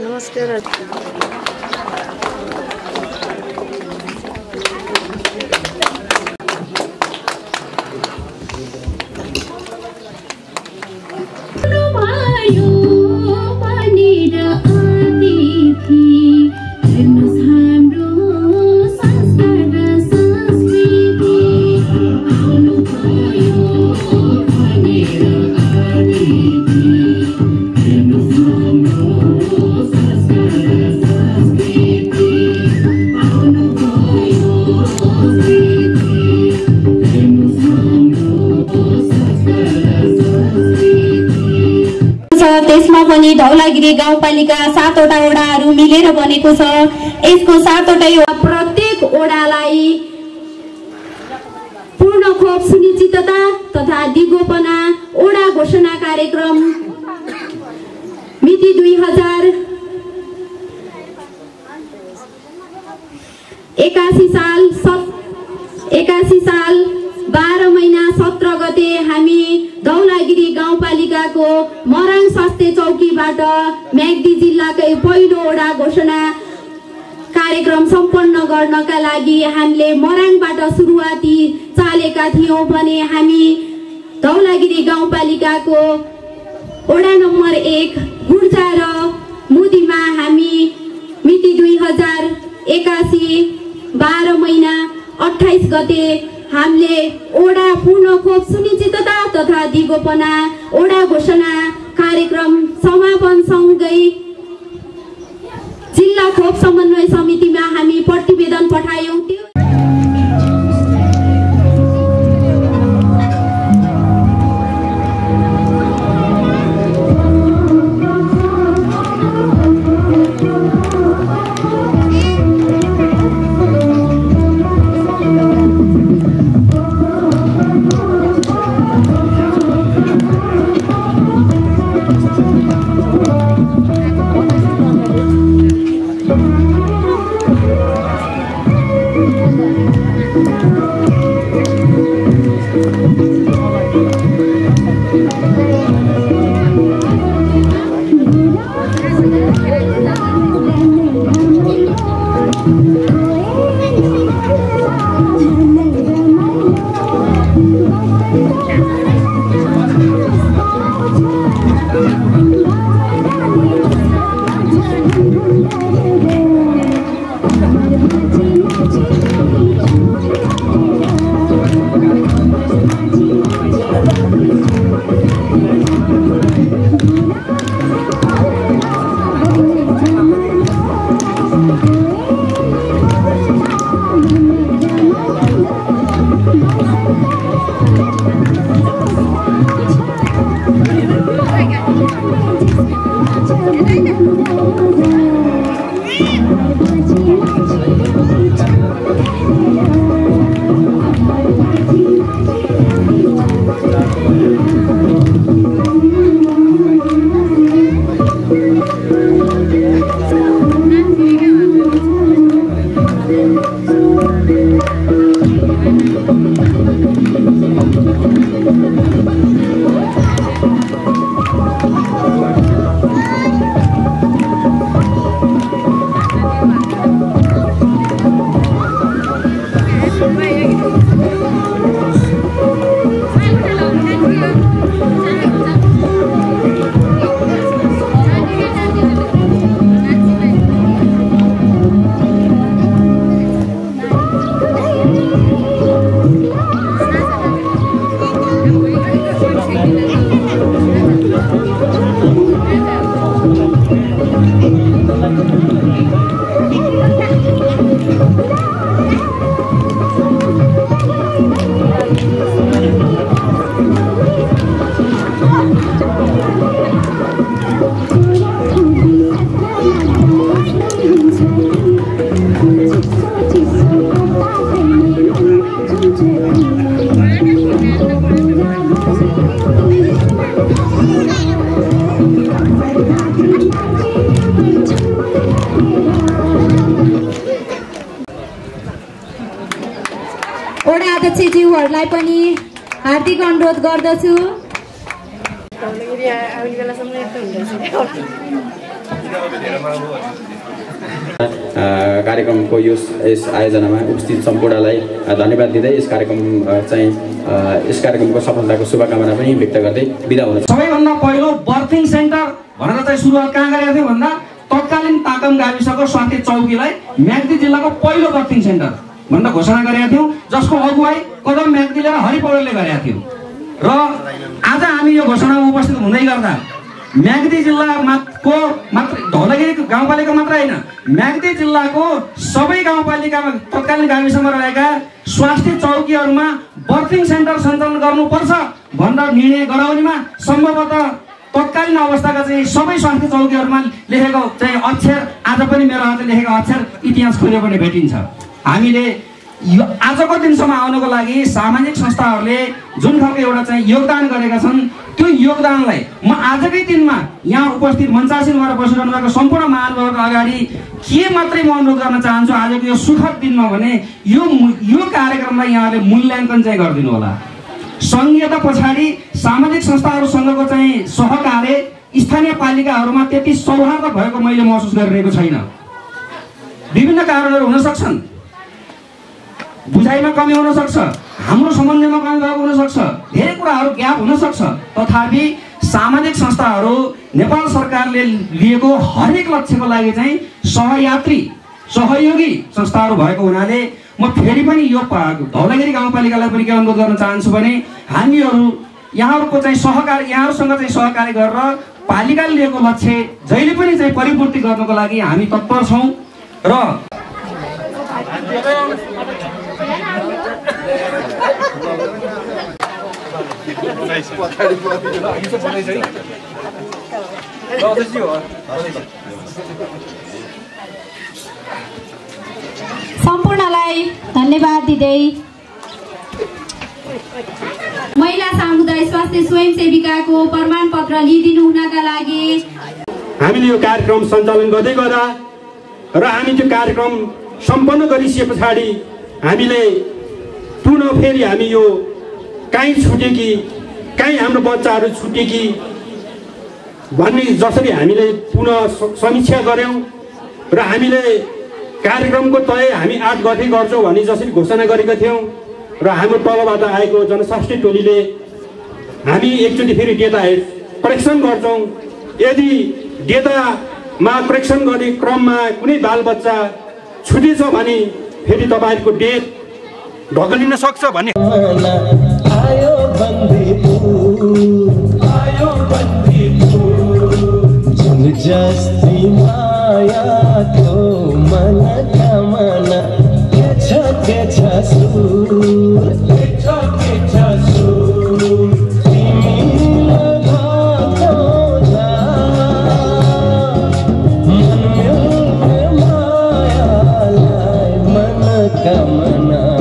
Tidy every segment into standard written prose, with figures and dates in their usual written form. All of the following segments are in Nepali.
नमस्कार। त्यसमा पनि धौलागिरी गाउँपालिका 7 वटा वडाहरू मिलेर बनेको छ। यसको 7 वटा प्रत्येक वडालाई पूर्ण खोप सुनिश्चितता तथा दिगोपना वडा घोषणा कार्यक्रम मिति 2081 साल 12 महिना 17 गते हामी धौलागिरी गाउँपालिकाको मराङ स्वास्थ्य चौकीबाट म्याग्दी जिल्लाकै पहिलो वडा घोषणा कार्यक्रम सम्पन्न गर्नका लागि हामीले मराङबाट सुरुवाती चालेका थियौं भने हामी धौलागिरी गाउँपालिकाको वडा नम्बर 1 गुर्जा र मुदीमा हामी मिति 2081 12 महिना 28 गते हामीले वडा पूर्ण खोप सुनिश्चितता तथा दिगोपना वडा घोषणा कार्यक्रम समापन सँगै जिल्ला खोप समन्वय समितिमा हामी प्रतिवेदन पठायौं। वडा अध्यक्षज्यूहरूलाई पनि हार्दिक अनुरोध गर्दछु। कार्यक्रमको यस आयोजनामा उपस्थित सम्पूर्णलाई धन्यवाद दिँदै यस कार्यक्रमको सफलताको शुभकामना पनि व्यक्त गर्दै बिदा हुन सबैभन्दा पहिलो बर्थिङ सेन्टर भनेर चाहिँ सुरुवात कहाँ गरेका थियौँ भन्दा तत्कालीन ताकम गाविसको स्वास्थ्य चौकीलाई म्याग्दी जिल्लाको पहिलो बर्थिङ सेन्टर भनेर घोषणा गरेका थियौँ, जसको अगुवाई कदम म्याग्दीले र हरि पौडेलले गरेका थियौँ। र आज हामी यो घोषणामा उपस्थित हुँदै गर्दा म्याग्दी जिल्लाको मात्र धौलागिरी गाउँपालिका मात्र होइन, म्याग्दी जिल्लाको सबै गाउँपालिकामा तत्कालीन गाविसमा रहेका स्वास्थ्य चौकीहरूमा बर्थिङ सेन्टर सञ्चालन गर्नुपर्छ भनेर निर्णय गराउनेमा सम्भवतः तत्कालीन अवस्थाका चाहिँ सबै स्वास्थ्य चौकीहरूमा लेखेको चाहिँ अक्षर आज पनि मेरो हातले लेखेको अक्षर इतिहास खोल्यो भने भेटिन्छ। हामीले यो आजको दिनसम्म आउनको लागि सामाजिक संस्थाहरूले जुन खालको एउटा चाहिँ योगदान गरेका छन्, त्यो योगदानलाई म आजकै दिनमा यहाँ उपस्थित मञ्चासीन भएर बसिरहनु भएको सम्पूर्ण महानुभावको अगाडि के मात्रै म अनुरोध गर्न चाहन्छु आजको यो सुखद दिनमा भने यो कार्यक्रमलाई यहाँले मूल्याङ्कन चाहिँ गरिदिनु होला। सङ्घीयता पछाडि सामाजिक संस्थाहरूसँगको चाहिँ सहकार्य स्थानीय पालिकाहरूमा त्यति सौहार्द भएको मैले महसुस गरिरहेको छैन। विभिन्न कारणहरू हुन सक्छन्, बुझाइमा कमी हुन सक्छ, हाम्रो सम्बन्धमा कमी भएको हुन सक्छ, धेरै कुराहरू ग्याप हुन सक्छ। तथापि सामाजिक संस्थाहरू नेपाल सरकारले लिएको हरेक लक्ष्यको लागि चाहिँ सहयोगी संस्थाहरू भएको हुनाले म फेरि पनि यो धौलागिरी गाउँपालिकालाई पनि के अनुरोध गर्न चाहन्छु भने हामीहरू यहाँहरूको चाहिँ यहाँहरूसँग चाहिँ सहकार्य गरेर पालिकाले लिएको लक्ष्य जहिले पनि चाहिँ परिपूर्ति गर्नको लागि हामी तत्पर छौँ। र सम्पूर्णलाई धन्यवाद दिँदै महिला सामुदायिक स्वास्थ्य स्वयंसेविकाको प्रमाणपत्र लिइदिनु हुनका लागि हामीले यो कार्यक्रम सञ्चालन गर्दै गर्दा र हामी त्यो कार्यक्रम सम्पन्न गरिसके पछाडि हामीले पुनः फेरि हामी यो कहीँ छुट्यो कि कहीँ हाम्रो बच्चाहरू छुट्यो कि भन्ने जसरी हामीले पुनः समीक्षा गऱ्यौँ र हामीले कार्यक्रमको तय हामी 8 गते गर्छौँ भनी जसरी घोषणा गरेका थियौँ र हाम्रो तलबाट आएको जनस्वास्थ्य टोलीले हामी एकचोटि फेरि डेटा करेक्सन गर्छौँ। यदि डेटामा करेक्सन गर्ने क्रममा कुनै बालबच्चा छुटेछ भने फेरि तपाईँहरूको डेट ढकलिन सक्छ भन्ने Kamana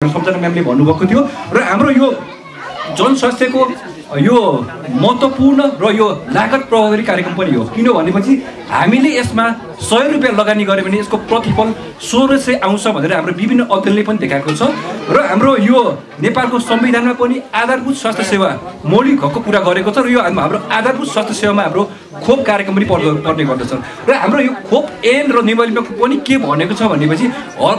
सम्झना म्यामले भन्नुभएको थियो र हाम्रो यो जनस्वास्थ्यको यो महत्त्वपूर्ण र यो लागत प्रभावी कार्यक्रम पनि हो। किन भनेपछि हामीले यसमा 100 रुपियाँ लगानी गऱ्यो भने यसको प्रतिफल 1600 आउँछ भनेर हाम्रो विभिन्न अध्ययनले पनि देखाएको छ र हाम्रो यो नेपालको संविधानमा पनि आधारभूत स्वास्थ्य सेवा मौलिक हकको कुरा गरेको छ र यो हाम्रो आधारभूत स्वास्थ्य सेवामा हाम्रो खोप कार्यक्रम पनि पर्ने गर्दछ र हाम्रो यो खोप ऐन र नियमावलीमा पनि के भनेको छ भनेपछि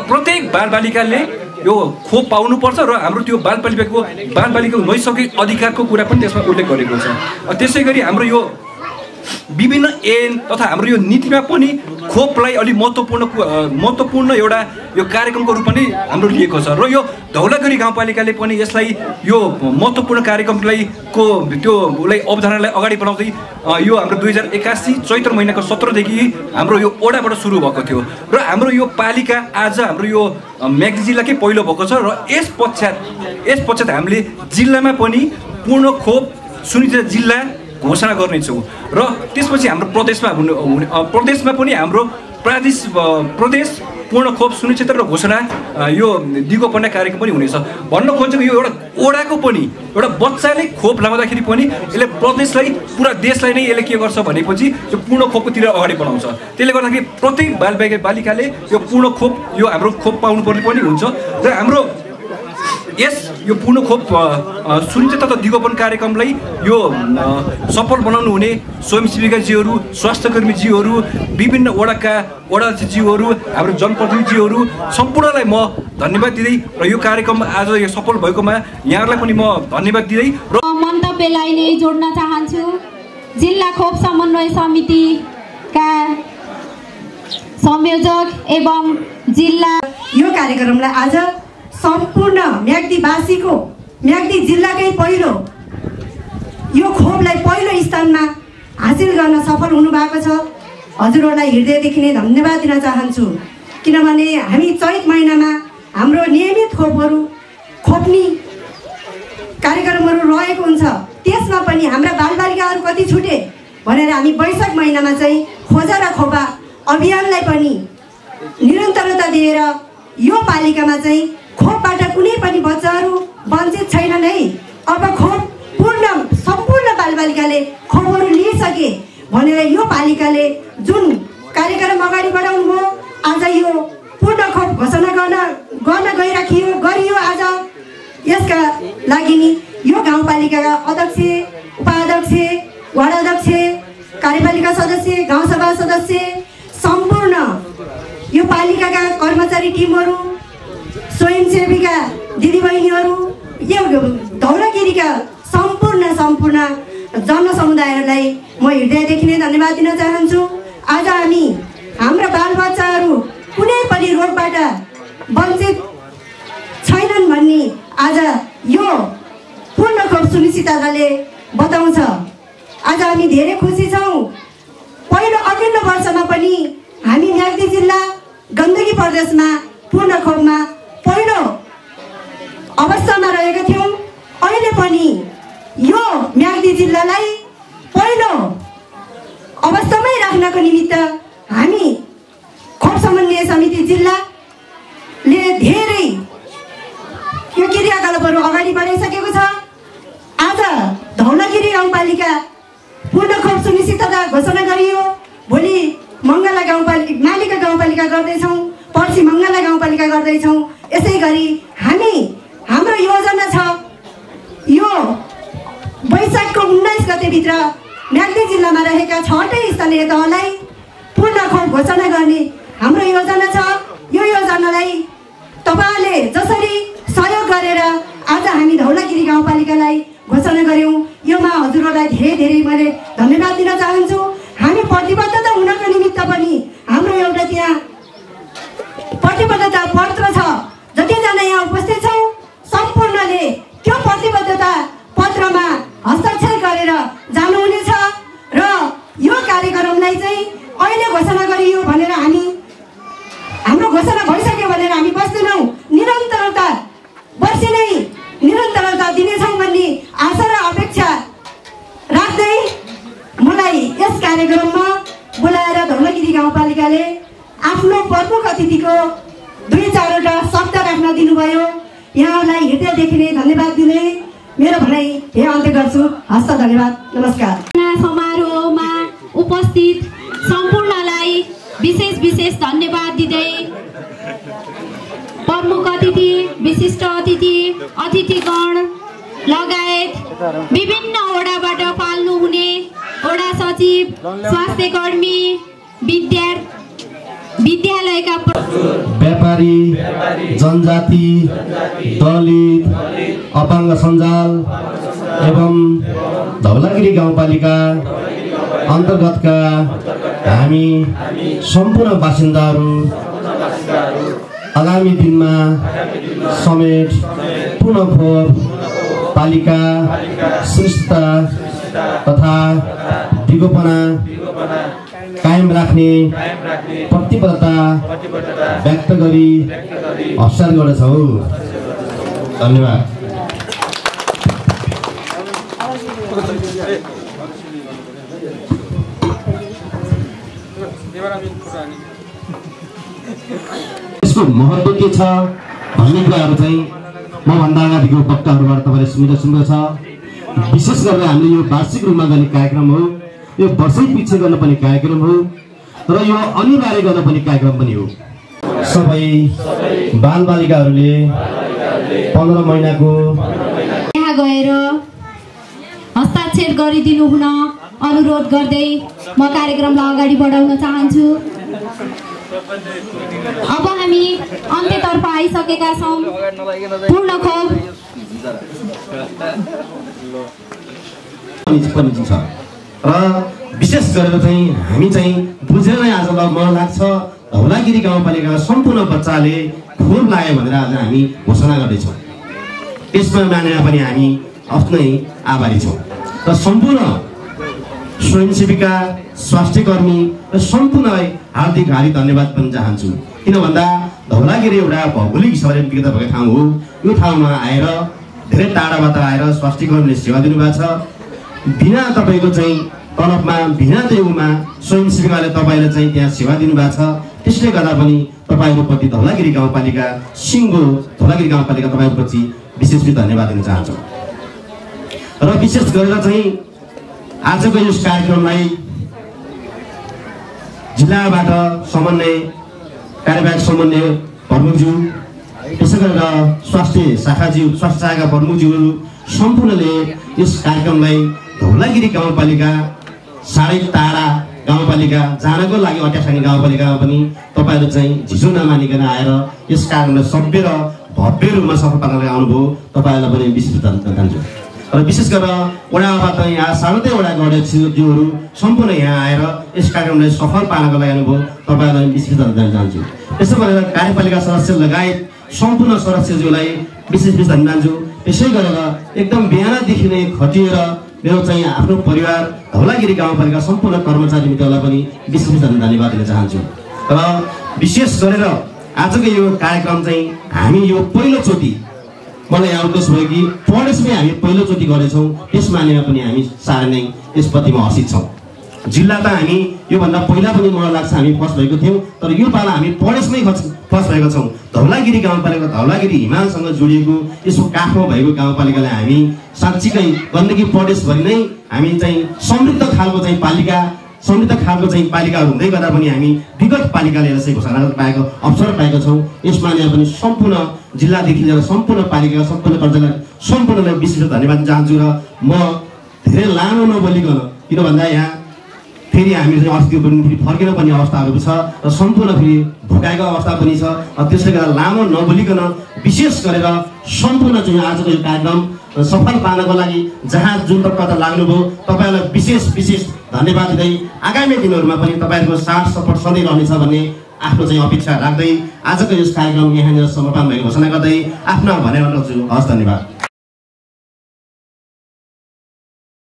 प्रत्येक बालबालिकाले यो खोप पाउनुपर्छ र हाम्रो त्यो बालबालिकाको नैसर्गिक अधिकारको कुरा पनि त्यसमा उल्लेख गरेको छ। त्यसै गरी हाम्रो यो विभिन्न ऐन तथा हाम्रो यो नीतिमा पनि खोपलाई अलि महत्त्वपूर्ण एउटा यो कार्यक्रमको रूपमा नै हाम्रो लिएको छ र यो धौलागिरी गाउँपालिकाले पनि यसलाई यो महत्त्वपूर्ण कार्यक्रमलाई त्यसलाई अवधारणालाई अगाडि बढाउँदै यो हाम्रो 2081 चैत्र महिनाको 17 देखि हाम्रो यो ओडाबाट सुरु भएको थियो र हाम्रो यो पालिका आज हाम्रो यो म्याग्दी जिल्लाकै पहिलो भएको छ र यस पश्चात हामीले जिल्लामा पनि पूर्ण खोप सुनिश्चित जिल्ला घोषणा गर्नेछौँ र त्यसपछि हाम्रो प्रदेशमा पनि हाम्रो प्रदेश पूर्ण खोप सुनिश्चित र घोषणा यो दिगो पर्ने कार्यक्रम पनि हुनेछ। भन्न खोजेको यो एउटा ओडाको पनि एउटा बच्चाले खोप लगाउँदाखेरि पनि यसले प्रदेशलाई पुरा देशलाई नै यसले के गर्छ भनेपछि यो पूर्ण खोपतिर अगाडि बढाउँछ। त्यसले गर्दाखेरि प्रत्येक बालिकाले यो पूर्ण खोप यो हाम्रो खोप पाउनुपर्ने पनि हुन्छ र हाम्रो यो पूर्ण खोप सुनिश्चित तथा दिगोपन कार्यक्रमलाई यो सफल बनाउनु हुने स्वयंसेविकाजीहरू, स्वास्थ्यकर्मीजीहरू, विभिन्न वडाजीहरू, हाम्रो जनप्रतिनिधिहरू सम्पूर्णलाई म धन्यवाद दिँदै र यो कार्यक्रम आज यो सफल भएकोमा यहाँहरूलाई पनि म धन्यवाद दिँदै र मन्तव्यलाई नै जोड्न चाहन्छु। जिल्ला खोप समन्वय समितिका संयोजक एवं जिल्ला यो कार्यक्रमलाई आज सम्पूर्ण म्याग्दी जिल्लाकै पहिलो यो खोपलाई पहिलो स्थानमा हासिल गर्न सफल हुनुभएको छ। हजुरहरूलाई हृदयदेखि नै धन्यवाद दिन चाहन्छु किनभने हामी चैत महिनामा हाम्रो नियमित खोप्ने कार्यक्रमहरू रहेको हुन्छ। त्यसमा पनि हाम्रा बालबालिकाहरू कति छुटे भनेर हामी वैशाख महिनामा चाहिँ खोजा र खोपा अभियानलाई पनि निरन्तरता दिएर यो पालिकामा चाहिँ खोपबाट कुनै पनि बच्चाहरू वञ्चित छैनन् है। अब खोप सम्पूर्ण बालबालिकाले खोपहरू लिइसके भनेर यो पालिकाले जुन कार्यक्रम अगाडि बढाउनु भयो आज यो पूर्ण खोप घोषणा गर्न गरियो। आज यसका लागि नि यो गाउँपालिकाका अध्यक्ष, उपाध्यक्ष, वडा अध्यक्ष, कार्यपालिका सदस्य, गाउँसभा सदस्य, सम्पूर्ण यो पालिकाका कर्मचारी टिमहरू, स्वयंसेविका दिदीबहिनीहरू, यो धौलागिरीका सम्पूर्ण जनसमुदायहरूलाई म हृदयदेखि नै धन्यवाद दिन चाहन्छु। आज हाम्रा बालबच्चाहरू कुनै पनि रोगबाट वञ्चित छैनन् भन्ने आज यो पूर्ण खोप सुनिश्चितताले बताउँछ। आज हामी धेरै खुसी छौँ। अघिल्लो वर्षमा पनि हामी म्याग्दी जिल्ला गण्डकी प्रदेशमा पूर्ण खोपमा पहिलो अवस्थामा रहेका थियौँ। अहिले पनि यो म्याग्दी जिल्लालाई पहिलो अवस्थामै राख्नको निमित्त हामी खोप समन्वय समिति जिल्लाले धेरै यो क्रियाकलापहरू अगाडि बढाइसकेको छ। आज धौलागिरी गाउँपालिका पूर्ण खोप सुनिश्चितता घोषणा गरियो। भोलि मङ्गला मालिका गाउँपालिका गर्दैछौँ, पर्सि मङ्गला गाउँपालिका गर्दैछौँ। यसै गरी हाम्रो योजना छ यो वैशाखको 19 गतेभित्र म्याग्दी जिल्लामा रहेका 6वटै स्थलीय तहलाई पूर्ण खोप घोषणा गर्ने हाम्रो योजना छ। यो योजनालाई तपाईँले जसरी सहयोग गरेर आज हामी धौलागिरी गाउँपालिकालाई घोषणा गर्यौँ योमा हजुरहरूलाई धेरै मैले धन्यवाद दिन चाहन्छु। हामी प्रतिबद्धता हुनको निमित्त पनि हाम्रो एउटा त्यहाँ प्रतिबद्धता पत्र छ। जतिजना यहाँ उपस्थित छौँ सम्पूर्णले त्यो प्रतिबद्धता पत्रमा हस्ताक्षर गरेर जानुहुनेछ र यो कार्यक्रमलाई चाहिँ अहिले घोषणा गरियो भनेर हाम्रो घोषणा भइसक्यो भनेर हामी बस्दैनौँ। वर्षै नै निरन्तरता दिनेछौँ भन्ने आशा र अपेक्षा राख्दै मलाई यस कार्यक्रममा बोलाएर धौलागिरी गाउँपालिकाले आफ्नो प्रमुख अतिथिको 2-4 वटा शब्द राख्न दिनुभयो। यहाँलाई हृदयदेखि नै धन्यवाद दिँदै मेरो भनाइ यहाँ अन्त्य गर्छु। हस्त धन्यवाद, नमस्कार। समारोहमा उपस्थित सम्पूर्णलाई विशेष धन्यवाद दिँदै प्रमुख अतिथि, विशिष्ट अतिथि, अतिथिगण लगायत विभिन्न ओडाबाट पाल्नु हुने ओडा सचिव, स्वास्थ्य कर्मी, विद्यालयका व्यापारी, जनजाति, दलित, अपाङ्ग सञ्जाल एवं धौलागिरी गाउँपालिका अन्तर्गतका हामी सम्पूर्ण बासिन्दाहरू आगामी दिनमा समेत पुनः खोप पालिका शिष्टता तथा दिगोपना कायम राख्ने प्रतिबद्धता व्यक्त गरी हस्ताक्षर गर्दछौँ। धन्यवाद। यसको महत्त्व के छ भन्ने कुराहरू चाहिँ मभन्दा अगाडिको वक्ताहरूबाट तपाईँले सुन्नुभएको छ। विशेष गरेर हामीले यो वार्षिक रूपमा गर्ने कार्यक्रम हो, यो वर्षै पछि गर्नुपर्ने कार्यक्रम हो र यो अनिवार्य गर्नुपर्ने कार्यक्रम पनि हो। सबै बालबालिकाहरूले 15 महिनाको यहाँ गएर हस्ताक्षर गरिदिनु हुन अनुरोध गर्दै म कार्यक्रमलाई अगाडि बढाउन चाहन्छु। अब हामी अन्त्यतर्फ आइसकेका छौँ। पूर्ण खोप र विशेष गरेर चाहिँ हामी चाहिँ बुझेर नै आज मलाई लाग्छ धौलागिरी गाउँपालिकाका सम्पूर्ण बच्चाले खोप लाग्यो भनेर आज हामी घोषणा गर्दैछौँ। यसमा मानेर पनि हामी आफ्नै आभारी छौँ र सम्पूर्ण स्वयंसेविका, स्वास्थ्यकर्मी र सम्पूर्णलाई हार्दिक धन्यवाद पनि चाहन्छु। किन भन्दा धौलागिरी एउटा भौगोलिक हिसाबले विकसित भएको ठाउँ हो। यो ठाउँमा आएर धेरै टाढाबाट आएर स्वास्थ्यकर्मीले सेवा दिनुभएको छ। बिना तपाईँको चाहिँ तलबमा, बिना देउमा स्वयंसेविकाले तपाईँले चाहिँ त्यहाँ सेवा दिनुभएको छ। त्यसले गर्दा पनि तपाईँहरूप्रति धौलागिरी गाउँपालिका सिङ्गो धौलागिरी गाउँपालिका तपाईँहरूप्रति विशेष धन्यवाद दिन चाहन्छौँ। र विशेष गरेर चाहिँ आजको यस कार्यक्रमलाई जिल्लाबाट समन्वय कार्यवाहक समन्वय प्रमुखज्यू, त्यसै गरेर स्वास्थ्य शाखाका प्रमुखज्यूहरू सम्पूर्णले यस कार्यक्रमलाई धौलागिरी गाउँपालिका साह्रै टाढा गाउँपालिका जानको लागि अट्यासानी गाउँपालिकामा पनि तपाईँहरू चाहिँ झिझो नमानिकन आएर यस कार्यक्रमलाई सभ्य र भव्य रूपमा सफल पार्नलाई आउनुभयो। तपाईँहरूलाई पनि विशेष धन्यवाद दिन्छु। र विशेष गरेर वडाबाट यहाँ 7 वडाका अध्यक्षज्यूहरू सम्पूर्ण यहाँ आएर यस कार्यक्रमलाई सफल पार्नको लागि आउनुभयो। तपाईँहरूलाई विशेष धन्यवाद चाहन्छु। त्यसो गरेर कार्यपालिका सदस्य लगायत सम्पूर्ण सदस्यज्यूलाई विशेष धन्यवाद दिन्छु। त्यसै गरेर एकदम बिहानदेखि नै खटिएर मेरो चाहिँ आफ्नो परिवार धौलागिरी गाउँपालिका सम्पूर्ण कर्मचारी मित्रहरूलाई पनि विशेष धन्यवाद दिन चाहन्छु। र विशेष गरेर आजको यो कार्यक्रम चाहिँ हामी यो पहिलोचोटि मलाई यहाँ उद्देश्य भयो कि पढेसमै हामी पहिलोचोटि गरेछौँ। त्यस मानेमा पनि हामी साह्रै नै यसप्रतिमा हर्षित छौँ। जिल्ला त हामी योभन्दा पहिला पनि मलाई लाग्छ हामी फर्स्ट भएको थियौँ, तर यो पाला हामी पढेसमै फर्स्ट भएको छौँ। धौलागिरी गाउँपालिका धौलागिरी हिमालसँग जोडिएको यसो काखमा भएको गाउँपालिकालाई हामी साँच्चीकै गण्डकी प्रदेशभरि नै हामी चाहिँ समृद्ध खालको चाहिँ पालिकाहरू हुँदै गर्दा पनि हामी विगत पालिकाले यसै घोषणा पाएको अवसर पाएका छौँ। यसमा पनि सम्पूर्ण जिल्लादेखि लिएर सम्पूर्ण पालिका, सम्पूर्ण कर्जालाई सम्पूर्णलाई विशेष धन्यवाद दिन चाहन्छु। र म धेरै लामो नबोलिकन, किन भन्दा यहाँ फेरि हामी चाहिँ अस्ति पनि फर्किन पर्ने अवस्थाहरू छ र सम्पूर्ण फेरि भोकाएको अवस्था पनि छ। त्यसले गर्दा लामो नबोलिकन विशेष गरेर सम्पूर्ण चाहिँ आजको यो कार्यक्रम सफल पार्नको लागि जहाँ जुन तर्फबाट लाग्नुभयो तपाईँहरूलाई विशेष धन्यवाद दिँदै आगामी दिनहरूमा पनि तपाईँहरूको साथ सपोर्ट सधैँ रहनेछ भन्ने आफ्नो चाहिँ अपेक्षा राख्दै आजको यस कार्यक्रम यहाँनिर समापन भएको घोषणा गर्दै आफ्नो भनाइ गर्दछु। हस्, धन्यवाद।